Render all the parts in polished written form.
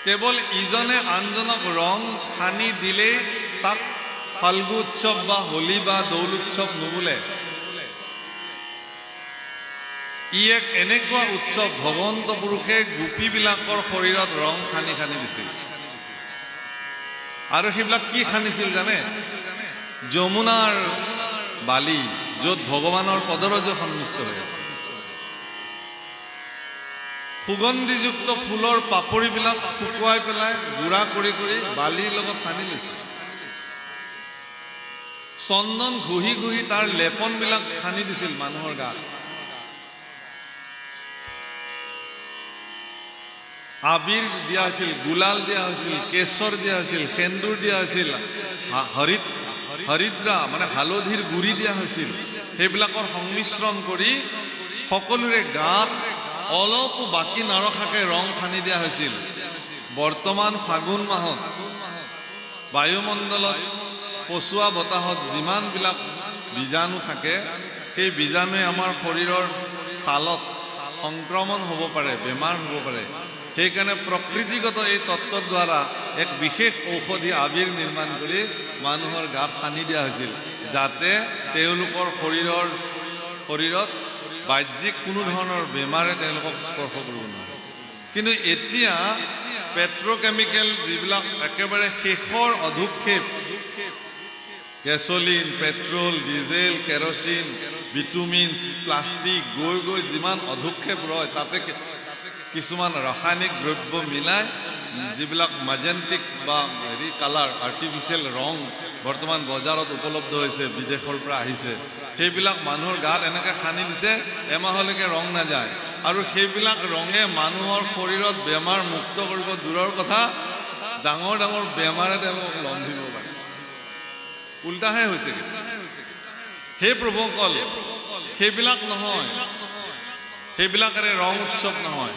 কেৱল ইজনে আনজনক ৰং সানি দিলেই তাক ফাল্গু উৎসৱ বা হোলী বা দৌল উৎসৱ নুবুলে। ই এক এনেকুৱা উৎসৱ ভগৱন্ত পুৰুষে গোপীবিলাকৰ শৰীৰত ৰং সানি সানি দিছিল। আৰু সেইবিলাক কি সানিছিল জানে? যমুনাৰ বালি, য'ত ভগৱানৰ পদৰজ সন্মিষ্ট হৈ আছে। সুগন্ধিযুক্ত ফুলৰ পাপৰিবিলাক শুকুৱাই পেলাই গুড়া কৰি কৰি বালিৰ লগত সানি লৈছিল। চন্দন ঘঁহি ঘঁহি তাৰ লেপনবিলাক সানি দিছিল মানুহৰ গাত। আবিৰ দিয়া হৈছিল, গুলাল দিয়া হৈছিল, কেশৰ দিয়া হৈছিল, সেন্দুৰ দিয়া হৈছিল, হৰিদ্ৰা মানে হালধিৰ গুৰি দিয়া হৈছিল। সেইবিলাকৰ সংমিশ্ৰণ কৰি সকলোৰে গাত অলপো বাকী নৰখাকে ৰং সানি দিয়া হৈছিল। বৰ্তমান ফাগুন মাহত বায়ুমণ্ডলত পচোৱা বতাহত যিমানবিলাক বীজাণু থাকে, সেই বীজাণুৱে আমাৰ শৰীৰৰ ছালত সংক্ৰমণ হ'ব পাৰে, বেমাৰ হ'ব পাৰে। সেইকাৰণে প্ৰকৃতিগত এই তত্ত্বৰ দ্বাৰা এক বিশেষ ঔষধি আবিৰ নিৰ্মাণ কৰি মানুহৰ গাত সানি দিয়া হৈছিল, যাতে তেওঁলোকৰ শৰীৰত বাহ্যিক কোনো ধৰণৰ বেমাৰে তেওঁলোকক স্পৰ্শ কৰিব নোৱাৰে। কিন্তু এতিয়া পেট্ৰকেমিকেল যিবিলাক একেবাৰে শেষৰ অধুক্ষেপ, gasoline, petrol, diesel, kerosene, vitamin, plastic গৈ গৈ যিমান অধুক্ষেপ ৰয়, তাতে কিছুমান ৰাসায়নিক দ্ৰব্য মিলাই যিবিলাক মাজেণ্টিক বা কালাৰ, আৰ্টিফিচিয়েল ৰং বৰ্তমান বজাৰত উপলব্ধ হৈছে, বিদেশৰ পৰা আহিছে, সেইবিলাক মানুহৰ গাত এনেকৈ সানি দিছে এমাহলৈকে ৰং নাযায়। আৰু সেইবিলাক ৰঙে মানুহৰ শৰীৰত বেমাৰ মুক্ত কৰিব দূৰৰ কথা, ডাঙৰ ডাঙৰ বেমাৰে তেওঁলোকক লম্ভিব পাৰে। উল্টাহে হৈছে। সেই প্ৰভুসকল, সেইবিলাক নহয়, সেইবিলাকেৰে ৰং উৎসৱ নহয়।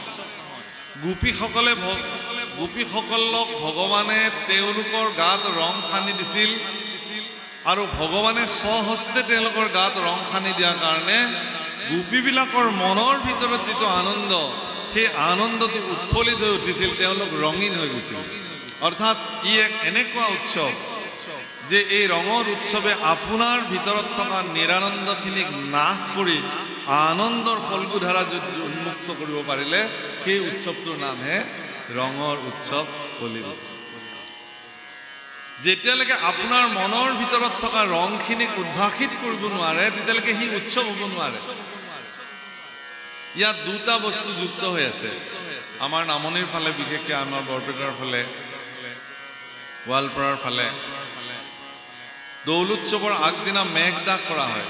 গোপীসকলক ভগৱানে তেওঁলোকৰ গাত ৰং সানি দিছিল, আৰু ভগৱানে স্বহস্তে তেওঁলোকৰ গাত ৰং সানি দিয়াৰ কাৰণে গোপীবিলাকৰ মনৰ ভিতৰত যিটো আনন্দ, সেই আনন্দটো উৎফুল্লিত হৈ উঠিছিল, তেওঁলোক ৰঙীন হৈ গৈছিল। অৰ্থাৎ ই এক এনেকুৱা উৎসৱ যে এই ৰঙৰ উৎসৱে আপোনাৰ ভিতৰত থকা নিৰানন্দখিনিক নাশ কৰি আনন্দৰ ফল্গুধাৰা যদি উন্মুক্ত কৰিব পাৰিলে, সেই উৎসৱটোৰ নামহে ৰঙৰ উৎসৱ, হোলীৰ উৎসৱ। যেতিয়ালৈকে আপোনাৰ মনৰ ভিতৰত থকা ৰংখিনিক উদ্ভাসিত কৰিব নোৱাৰে, তেতিয়ালৈকে সি উৎসৱ হ'ব নোৱাৰে। ইয়াত দুটা বস্তু যুক্ত হৈ আছে। আমাৰ নামনিৰ ফালে, বিশেষকৈ আমাৰ বৰপেটাৰ ফালে, গোৱালপাৰাৰ ফালে দৌল উৎসৱৰ আগদিনা মেঘদাহ কৰা হয়।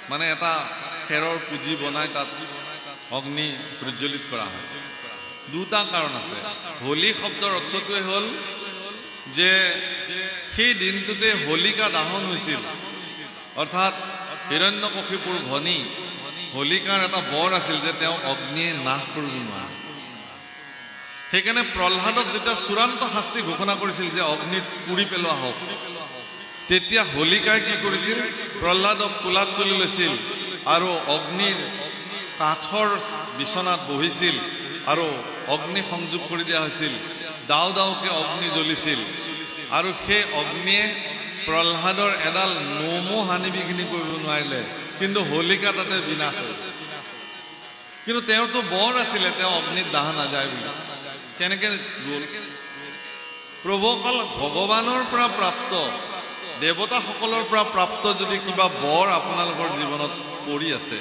মানে এটা খেৰৰ পুঁজি বনাই তাত অগ্নি প্ৰজ্বলিত কৰা হয়। দুটা কাৰণ আছে। হোলী শব্দৰ অৰ্থটোৱে হ'ল যে সেই দিনটোতে হোলিকা দাহন হৈছিল, অৰ্থাৎ হিৰণ্যকশিপুৰ ভনী হোলিকাৰ এটা বৰ আছিল যে তেওঁ অগ্নিয়ে নাশ কৰিব নোৱাৰে। সেইকাৰণে প্ৰহ্লাদক যেতিয়া চূড়ান্ত শাস্তি ঘোষণা কৰিছিল যে অগ্নিত পুৰি পেলোৱা হওক, তেতিয়া হোলিকাই কি কৰিছিল? প্ৰহ্লাদক কোলাত তুলি লৈছিল আৰু অগ্নিৰ কাঠৰ বিচনাত বহিছিল আৰু অগ্নি সংযোগ কৰি দিয়া হৈছিল। দাও দাওকে অগ্নি জ্বলিছিল, আৰু সেই অগ্নিয়ে প্ৰহ্লাদৰ এডাল নোমো হানি বিঘিনি কৰিব নোৱাৰিলে, কিন্তু হোলিকা তাতে বিনাশ হ'ল। কিন্তু তেওঁতো বৰ আছিলে, তেওঁ অগ্নিত দাহ নাযায় বুলি। কেনেকৈ গ'ল? প্ৰভুসকল, ভগৱানৰ পৰা প্ৰাপ্ত, দেৱতাসকলৰ পৰা প্ৰাপ্ত যদি কিবা বৰ আপোনালোকৰ জীৱনত পৰি আছে,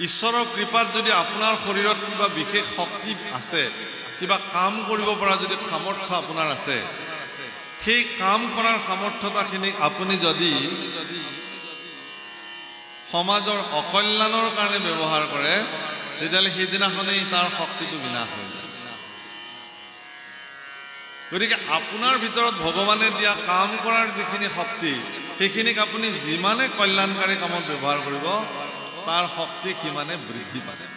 ঈশ্বৰৰ কৃপাত যদি আপোনাৰ শৰীৰত কিবা বিশেষ শক্তি আছে, কিবা কাম কৰিব পৰা যদি সামৰ্থ্য আপোনাৰ আছে, সেই কাম কৰাৰ সামৰ্থ্যতাখিনিক আপুনি যদি সমাজৰ অকল্যাণৰ কাৰণে ব্যৱহাৰ কৰে, তেতিয়াহ'লে সেইদিনাখনেই তাৰ শক্তিটো বিনাশ হৈ যায়। গতিকে আপোনাৰ ভিতৰত ভগৱানে দিয়া কাম কৰাৰ যিখিনি শক্তি, সেইখিনিক আপুনি যিমানে কল্যাণকাৰী কামত ব্যৱহাৰ কৰিব, তাৰ শক্তি সিমানে বৃদ্ধি পায়।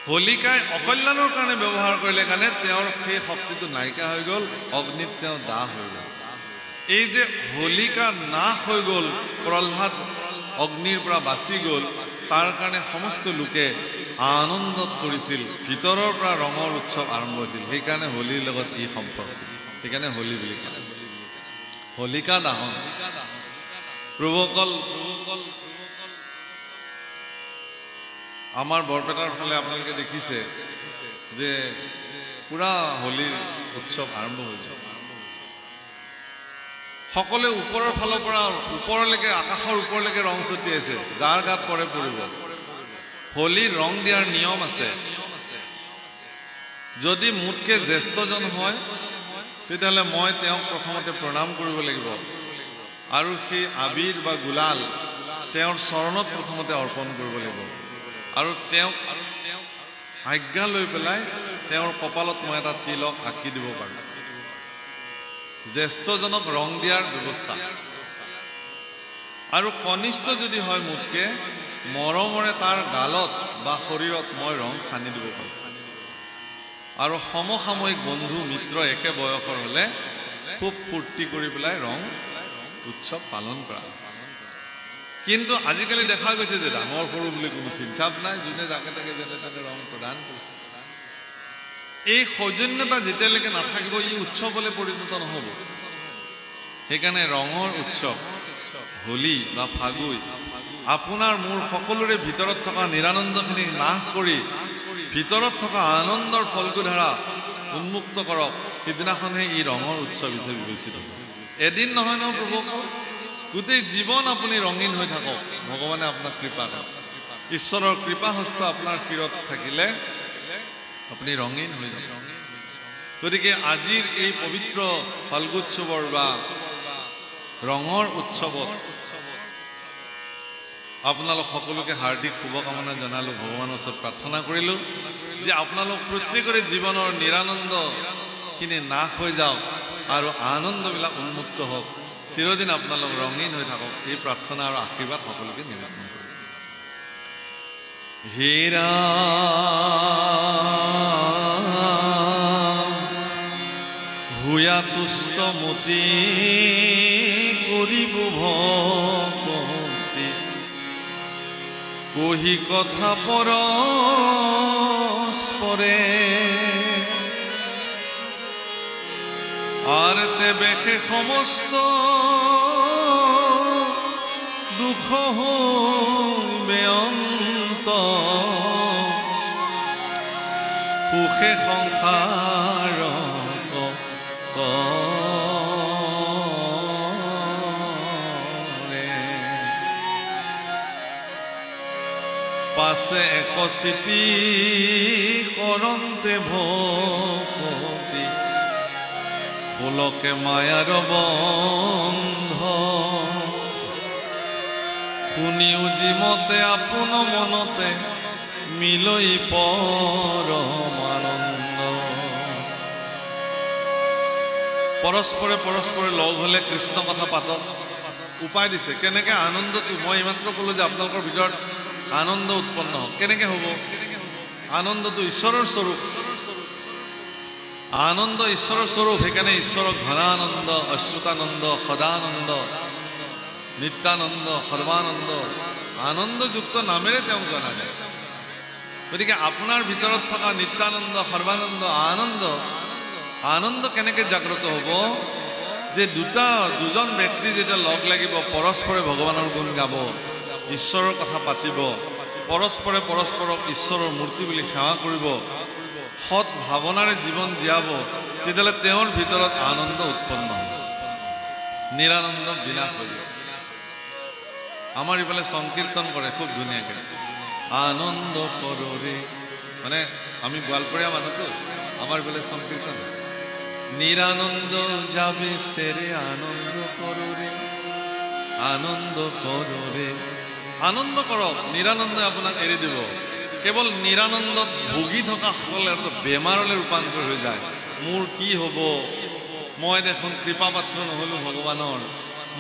হোলিকাই অকল্যাণৰ কাৰণে ব্যৱহাৰ কৰিলে কাৰণে তেওঁৰ সেই শক্তিটো নাইকিয়া হৈ গ'ল, অগ্নিত তেওঁ দাহ হৈ গ'ল। এই যে হোলিকা নাশ হৈ গ'ল, প্ৰহ্লাদ অগ্নিৰ পৰা বাচি গ'ল, তাৰ কাৰণে সমস্ত লোকে আনন্দত কৰিছিল ভিতৰৰ পৰা ৰঙৰ উৎসৱ আৰম্ভ হৈছিল সেইকাৰণে হোলীৰ লগত ই সম্পৰ্ক সেইকাৰণে হোলী বুলি কয় হোলিকা দহন প্ৰভুসকল আমাৰ বৰপেটাৰ ফালে আপোনালোকে দেখিছে যে পুৰা হোলীৰ উৎসৱ আৰম্ভ হৈছে সকলে ওপৰৰ ফালৰ পৰা ওপৰলৈকে আকাশৰ ওপৰলৈকে ৰং ছটিয়াইছে যাৰ গাত পৰে পৰিব হোলীৰ ৰং দিয়াৰ নিয়ম আছে যদি মোতকে জ্যেষ্ঠজন হয় তেতিয়াহ'লে মই তেওঁক প্ৰথমতে প্ৰণাম কৰিব লাগিব আৰু সেই আবিৰ বা গুলাল তেওঁৰ চৰণত প্ৰথমতে অৰ্পণ কৰিব লাগিব আৰু তেওঁক আজ্ঞা লৈ পেলাই তেওঁৰ কপালত মই এটা তিলক আঁকি দিব পাৰোঁ জ্যেষ্ঠজনক ৰং দিয়াৰ ব্যৱস্থা আৰু কনিষ্ঠ যদি হয় মোতকে মৰমৰে তাৰ গালত বা শৰীৰত মই ৰং সানি দিব পাৰোঁ আৰু সমসাময়িক বন্ধু মিত্ৰ একে বয়সৰ হ'লে খুব ফূৰ্তি কৰি পেলাই ৰং উৎসৱ পালন কৰা কিন্তু আজিকালি দেখা গৈছে যে ডাঙৰ সৰু বুলি কোনো চিন্তাপ নাই যোনে যাকে তাকে যেনে তেনে ৰং প্ৰদান কৰিছে এই সৌজন্যতা যেতিয়ালৈকে নাথাকিব ই উৎসৱলৈ পৰিণত নহ'ব সেইকাৰণে ৰঙৰ উৎসৱ হোলী বা ফাগুই আপোনাৰ মোৰ সকলোৰে ভিতৰত থকা নিৰানন্দখিনি নাশ কৰি ভিতৰত থকা আনন্দৰ ফলকুধাৰা উন্মুক্ত কৰক সিদিনাখনহে ই ৰঙৰ উৎসৱ হিচাপে বিবেচিত এদিন নহয় ন প্ৰভু গোটেই জীৱন আপুনি ৰঙীন হৈ থাকক ভগৱানে আপোনাক কৃপা কৰক ঈশ্বৰৰ কৃপাহস্ত আপোনাৰ শিৰত থাকিলে আপুনি ৰঙীন হৈ যাব গতিকে আজিৰ এই পবিত্ৰ ফাল্গুৎসৱৰ বা ৰঙৰ উৎসৱত আপোনালোক সকলোকে হাৰ্দিক শুভকামনা জনালোঁ ভগৱানৰ ওচৰত প্ৰাৰ্থনা কৰিলোঁ যে আপোনালোক প্ৰত্যেকৰে জীৱনৰ নিৰানন্দখিনি নাশ হৈ যাওক আৰু আনন্দবিলাক উন্মুক্ত হওক চিৰদিন আপোনালোক ৰঙীন হৈ থাকক এই প্ৰাৰ্থনা আৰু আশীৰ্বাদ সকলোকে নিবেদন কৰিলোঁ হীৰা হুয়া তুষ্ট মতি কৰিব ভক্তি কহি কথা পৰস্পৰে আর তেবে সে সমস্ত দুঃখ হইবে অন্ত সুখে সংসার পাছে এক চিতি করন্তে ভক্তি ফুলকে মায়ার বন্ধ শুনিও যিমতে আপোন মনতে মিলই পৰমানন্দ পৰস্পৰে পৰস্পৰে লগ হ'লে কৃষ্ণ কথা পাতক উপায় দিছে কেনেকৈ আনন্দটো মই এইমাত্ৰ ক'লোঁ যে আপোনালোকৰ ভিতৰত আনন্দ উৎপন্ন হওক কেনেকৈ হ'ব আনন্দটো ঈশ্বৰৰ স্বৰূপ আনন্দ ঈশ্বৰৰ স্বৰূপ সেইকাৰণে ঈশ্বৰক ঘনানন্দ অচ্যুতানন্দ সদানন্দ নিত্যানন্দ সৰ্বানন্দ আনন্দযুক্ত নামেৰে তেওঁক জনা যায় গতিকে আপোনাৰ ভিতৰত থকা নিত্যানন্দ সৰ্বানন্দ আনন্দ কেনেকৈ জাগ্ৰত হ'ব যে দুজন ব্যক্তি যেতিয়া লগ লাগিব পৰস্পৰে ভগৱানৰ গুণ গাব ঈশ্বৰৰ কথা পাতিব পৰস্পৰে পৰস্পৰক ঈশ্বৰৰ মূৰ্তি বুলি সেৱা কৰিব সৎ ভাৱনাৰে জীৱন জীয়াব তেতিয়াহ'লে তেওঁৰ ভিতৰত আনন্দ উৎপন্ন হ'ব নিৰানন্দ বিনাশ কৰিব আমাৰ ইফালে সংকীৰ্তন কৰে খুব ধুনীয়াকৈ আনন্দ কৰৰে মানে আমি গোৱালপৰীয়া মানুহটো আমাৰ ইফালে সংকীৰ্তন নিৰানন্দ যাবে সেৰে আনন্দ কৰৰে আনন্দ কৰক নিৰানন্দই আপোনাক এৰি দিব কেৱল নিৰানন্দত ভুগি থকা সকলে বেমাৰলৈ ৰূপান্তৰ হৈ যায় মোৰ কি হ'ব মই দেখোন কৃপাপাত্ৰ নহ'লোঁ ভগৱানৰ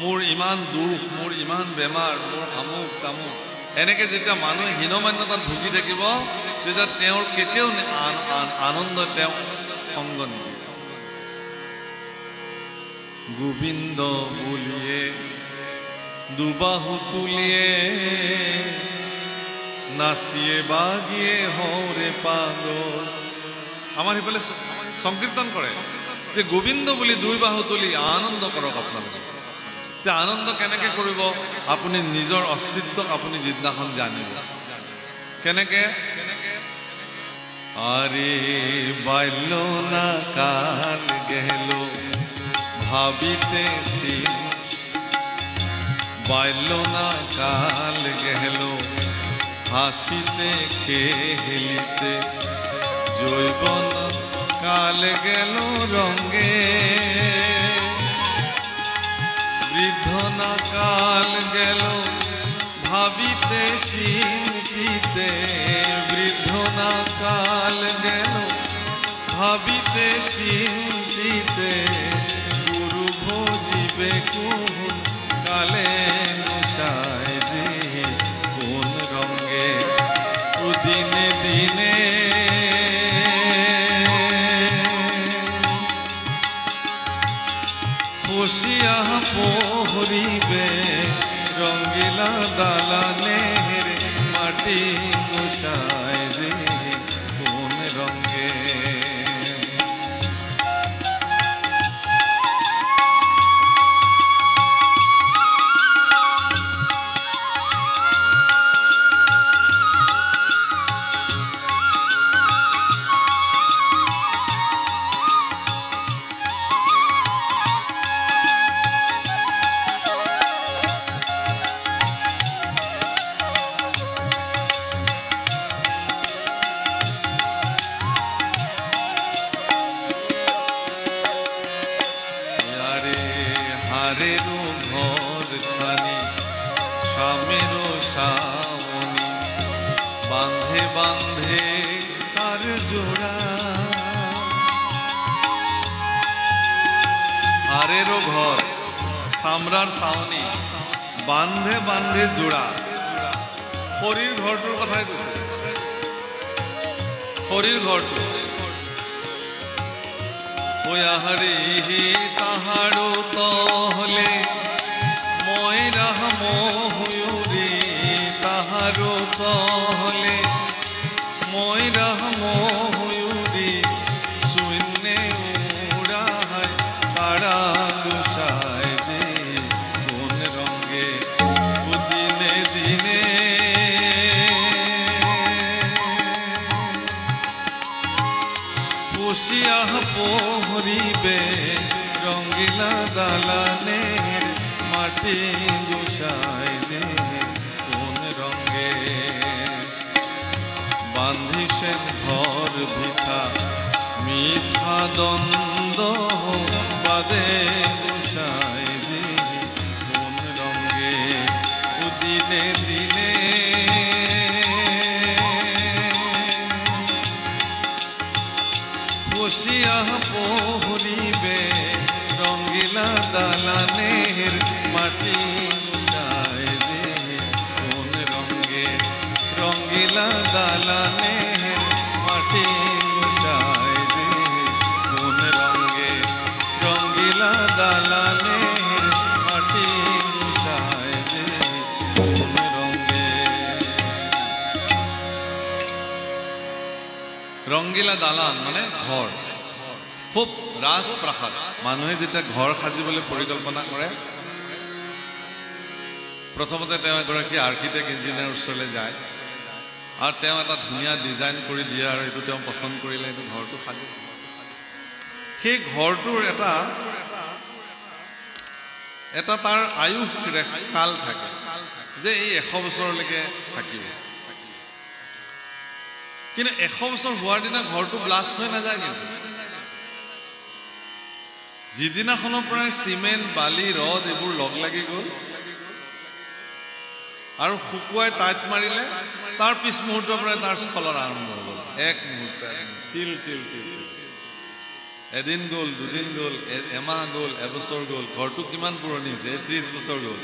মোৰ ইমান দুখ মোৰ ইমান বেমাৰ মোৰ আমুক তামুক এনেকৈ যেতিয়া মানুহে হীনমান্যতাত ভুগি থাকিব তেতিয়া তেওঁৰ কেতিয়াও আনন্দ তেওঁ সংগ নিদিয়ে গোবিন্দ বুলিয়ে দুবাহু তুলিয়ে নাচিয়ে বাগিয়ে হৰে পাগল। আমাৰ সেইফালে সংকীৰ্তন কৰে যে গোবিন্দ বুলি দুই বাহু তুলি আনন্দ কৰক আপোনালোকে। তে আনন্দ কেনেকে কৰিব? আপুনি নিজৰ অস্তিত্বক আপুনি যিদিনাখন জানিব। কেনেকে? আরে বাইল না কাল গেল ভাবিতেছি, বাইল না কাল গেল হাসিতে খেলিতে, জৈবন কাল গেল রঙে, বৃদ্ধ না কাল গেল ভাবিতে চিন্তিতে, বৃদ্ধ না কাল গেল ভাবিতে চিন্তিতে, গুরু ভজিবে কোন কালে নশায় যে কোন রঙে ও দিনে দিনে বসিয়া পহরিবে রঙ্গিলা দালানের মাটি গোসায় যে কোন রঙে। হারেরও ঘর খানি স্বামীরও সামনি, বাঁধে বাঁধে তার জোড়া। হারেরও ঘর সামরার সাউনি, বাঁধে বাঁধে জোড়া। হরির ঘৰটোৰ কথাই কৈছে, হৰিৰ ঘৰটো। ওয়াহারে তাহারো তহলে ময়রা মহুরে, তাহারো তহলে ময়রা মহুরে, শূন্যে উড়ায় তারা গোসায় যে কোন রঙে দিনে দিনে বসিয়া পহরিবে রঙ্গিলা দালানের মাটি গোসায় যে কোন রঙে। বান্ধিছেন ঘর ভিটা মিথ্যা দ্বন্দ্ব বাদে গোসায় যে কোন রঙে ও দিনে দিনে বসিয়া পহরিবে রঙ্গিলা দালানের মাটি গোসায় যে কোন রঙে, রঙ্গিলা দালানের মাটি গোসায় যে কোন রঙে, রঙ্গিলা দালানের মাটি গোসায় যে কোন রঙে। রঙ্গিলা দালান মানে ঘৰ, খুব ৰাজপ্ৰাসাদ। মানুহে যেতিয়া ঘৰ সাজিবলৈ পৰিকল্পনা কৰে, প্ৰথমতে তেওঁ এগৰাকী আৰ্কিটেক্ট ইঞ্জিনিয়াৰ ওচৰলৈ যায় আৰু তেওঁ এটা ধুনীয়া ডিজাইন কৰি দিয়ে আৰু এইটো তেওঁ পচন্দ কৰিলে এইটো ঘৰটো সাজে। সেই ঘৰটোৰ এটা তাৰ আয়ুস কাল থাকে যে এই 100 বছৰলৈকে থাকিব। কিন্তু 100 বছৰ হোৱাৰ দিনা ঘৰটো ব্লাষ্ট হৈ নাযায়। কিন্তু যিদিনাখনৰ পৰাই চিমেণ্ট বালি ৰদ এইবোৰ লগ লাগি গ'ল আৰু শুকুৱাই টাইট মাৰিলে, তাৰ পিছ মুহূৰ্তৰ পৰাই তাৰ স্খলন আৰম্ভ হৈ গ'ল। এক মুহূৰ্ত তিল তিল তিল, এদিন গ'ল, দুদিন গ'ল, এমাহ গ'ল, এবছৰ গ'ল, ঘৰটো কিমান পুৰণি হৈছে, 30 বছৰ গ'ল।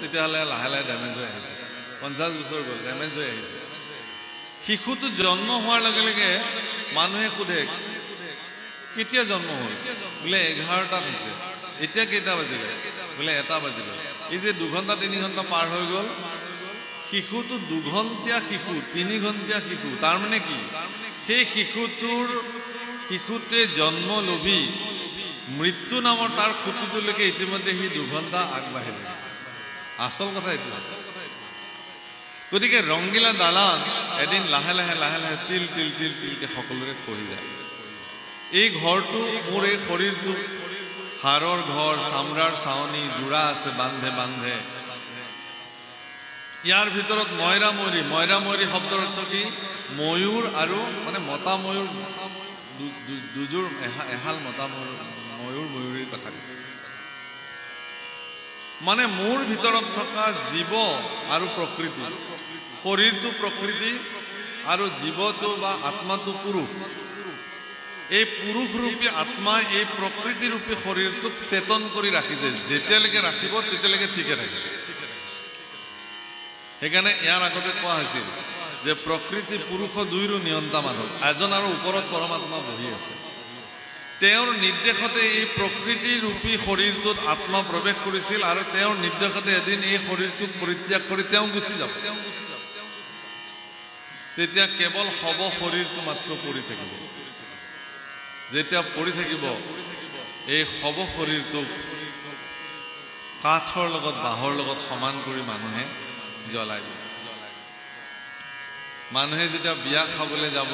তেতিয়াহ'লে লাহে লাহে ডেমেজ হৈ আহিছে। 50 বছৰ গ'ল, ডেমেজ হৈ আহিছে। শিশুটো জন্ম হোৱাৰ লগে লগে মানুহে সোধে কেতিয়া জন্ম হ'ল? বোলে 11টাত হৈছে। এতিয়া কেইটা বাজিলে? বোলে 1টা বাজিলে। এই যে 2 ঘণ্টা 3 ঘণ্টা পাৰ হৈ গ'ল, শিশুটো 2 ঘণ্টীয়া শিশু 3 ঘণ্টীয়া শিশু তাৰ মানে কি সেই শিশুটোৱে জন্ম লবি মৃত্যু নামৰ তাৰ খুঁটিটোলৈকে ইতিমধ্যে সি 2 ঘণ্টা আগবাঢ়িলে আসল কথা এইটো গতিকে ৰংগিলা দালান এদিন লাহে লাহে তিলকে সকলোৰে খহি যায় এই ঘৰটো মোৰ এই শৰীৰটো হাড়ৰ ঘৰ চামৰাৰ ছাউনি জোৰা আছে বান্ধে ইয়াৰ ভিতৰত ময়ৰা শব্দৰ অৰ্থ কি ময়ূৰ আৰু মানে মতা ময়ূৰ দুযোৰ এহাল মতা ময়ূৰীৰ কথা কৈছে মানে মোৰ ভিতৰত থকা জীৱ আৰু প্ৰকৃতি শৰীৰটো প্ৰকৃতি আৰু জীৱটো বা আত্মাটো পুৰুষ এই পুৰুষ ৰূপী আত্মা এই প্ৰকৃতি ৰূপী শৰীৰটোক চেতন কৰি ৰাখিছে যেতিয়ালৈকে ৰাখিব তেতিয়ালৈকে ঠিকে থাকে সেইকাৰণে ইয়াৰ আগতে কোৱা হৈছিল যে প্ৰকৃতি পুৰুষ দুইৰো নিয়ন্তা মানুহ এজন আৰু ওপৰত পৰমাত্মা বহি আছে তেওঁৰ নিৰ্দেশতে এই প্ৰকৃতি ৰূপী শৰীৰটোত আত্মা প্ৰৱেশ কৰিছিল আৰু তেওঁৰ নিৰ্দেশতে এদিন এই শৰীৰটোক পৰিত্যাগ কৰি তেওঁ গুচি যাব তেতিয়া কেৱল হব শৰীৰটো মাত্ৰ পৰি থাকিব যেতিয়া পৰি থাকিব এই হব শৰীৰটোক কাঠৰ লগত বাঁহৰ লগত সমান কৰি মানুহে জ্বলাই দিব মানুহে যেতিয়া বিয়া খাবলৈ যাব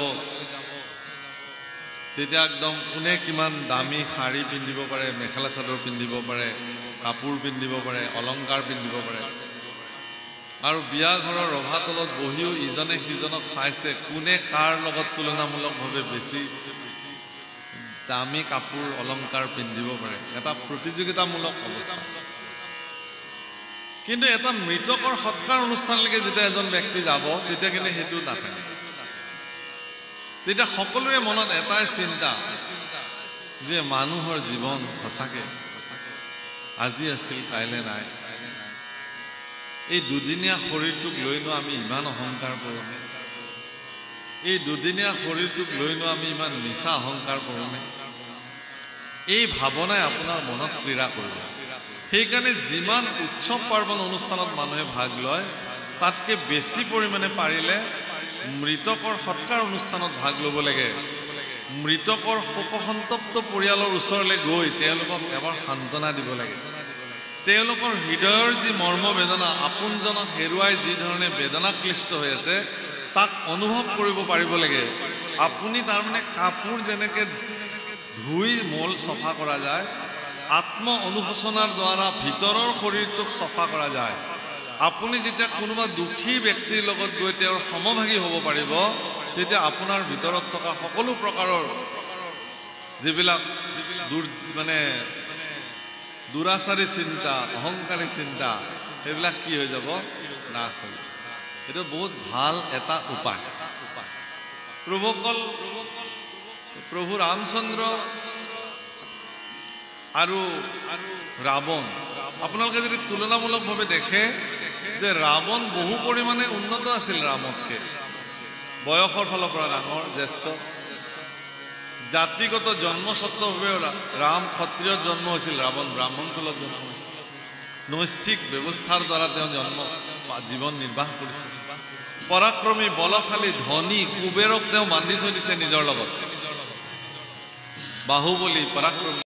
তেতিয়া একদম কোনে কিমান দামী শাড়ী পিন্ধিব পাৰে মেখেলা চাদৰ পিন্ধিব পাৰে কাপোৰ পিন্ধিব পাৰে অলংকাৰ পিন্ধিব পাৰে আৰু বিয়া ঘৰৰ ৰভা তলত বহিও ইজনে সিজনক চাইছে কোনে কাৰ লগত তুলনামূলকভাৱে বেছি দামী কাপোৰ অলংকাৰ পিন্ধিব পাৰে এটা প্ৰতিযোগিতামূলক অৱস্থা কিন্তু এটা মৃতকৰ সৎকাৰ অনুষ্ঠানলৈকে যেতিয়া এজন ব্যক্তি যাব তেতিয়া কিন্তু সেইটো নাথাকে তেতিয়া সকলোৰে মনত এটাই চিন্তা যে মানুহৰ জীৱন সঁচাকে আজি আছিল কাইলৈ নাই এই দুদিনীয়া শৰীৰটোক লৈনো আমি ইমান অহংকাৰ কৰোঁ এই দুদিনীয়া শৰীৰটোক লৈনো আমি ইমান মিছা অহংকাৰ কৰোঁ এই ভাৱনাই আপোনাৰ মনত ক্ৰীড়া কৰিব সেইকাৰণে যিমান উৎসৱ পাৰ্বণ অনুষ্ঠানত মানুহে ভাগ লয় তাতকৈ বেছি পৰিমাণে পাৰিলে মৃতকৰ সৎকাৰ অনুষ্ঠানত ভাগ ল'ব লাগে মৃতকৰ শোকসন্তপ্ত পৰিয়ালৰ ওচৰলৈ গৈ তেওঁলোকক এবাৰ সান্তনা দিব লাগে তেওঁলোকৰ হৃদয়ৰ যি মৰ্ম বেদনা আপোনজনক হেৰুৱাই যি ধৰণে বেদনাক্লিষ্ট হৈ আছে তাক অনুভৱ কৰিব পাৰিব লাগে আপুনি তাৰমানে কাপোৰ যেনেকৈ ধুই মল চফা কৰা যায় আত্ম অনুশোচনাৰ দ্বাৰা ভিতৰৰ শৰীৰটোক চফা কৰা যায় আপুনি যেতিয়া কোনোবা দুখী ব্যক্তিৰ লগত গৈ তেওঁৰ সমভাগী হ'ব পাৰিব তেতিয়া আপোনাৰ ভিতৰত থকা সকলো প্ৰকাৰৰ যিবিলাক মানে দুৰাচাৰী চিন্তা অহংকাৰী চিন্তা সেইবিলাক কি হৈ যাব নাশ হৈ যাব এইটো বহুত ভাল এটা উপায় প্ৰভু ৰামচন্দ্ৰ আৰু ৰাৱণ আপোনালোকে যদি তুলনামূলকভাৱে দেখে যে ৰাৱণ বহু পৰিমাণে উন্নত আছিল ৰামতকৈ বয়সৰ ফালৰ পৰা ডাঙৰ জ্যেষ্ঠ জাতিগত জন্মস্বত্বভাৱে ৰাম ক্ষত্ৰিয় জন্ম হৈছিল ৰাৱণ ব্ৰাহ্মণ কুলত জন্ম হৈছিল নৈষ্ঠিক ব্যৱস্থাৰ দ্বাৰা তেওঁ জীৱন নিৰ্বাহ কৰিছিল পৰাক্ৰমী বলশালী ধনী কুবেৰক তেওঁ বান্ধি থৈ দিছে নিজৰ লগত বাহুবলী পৰাক্ৰমী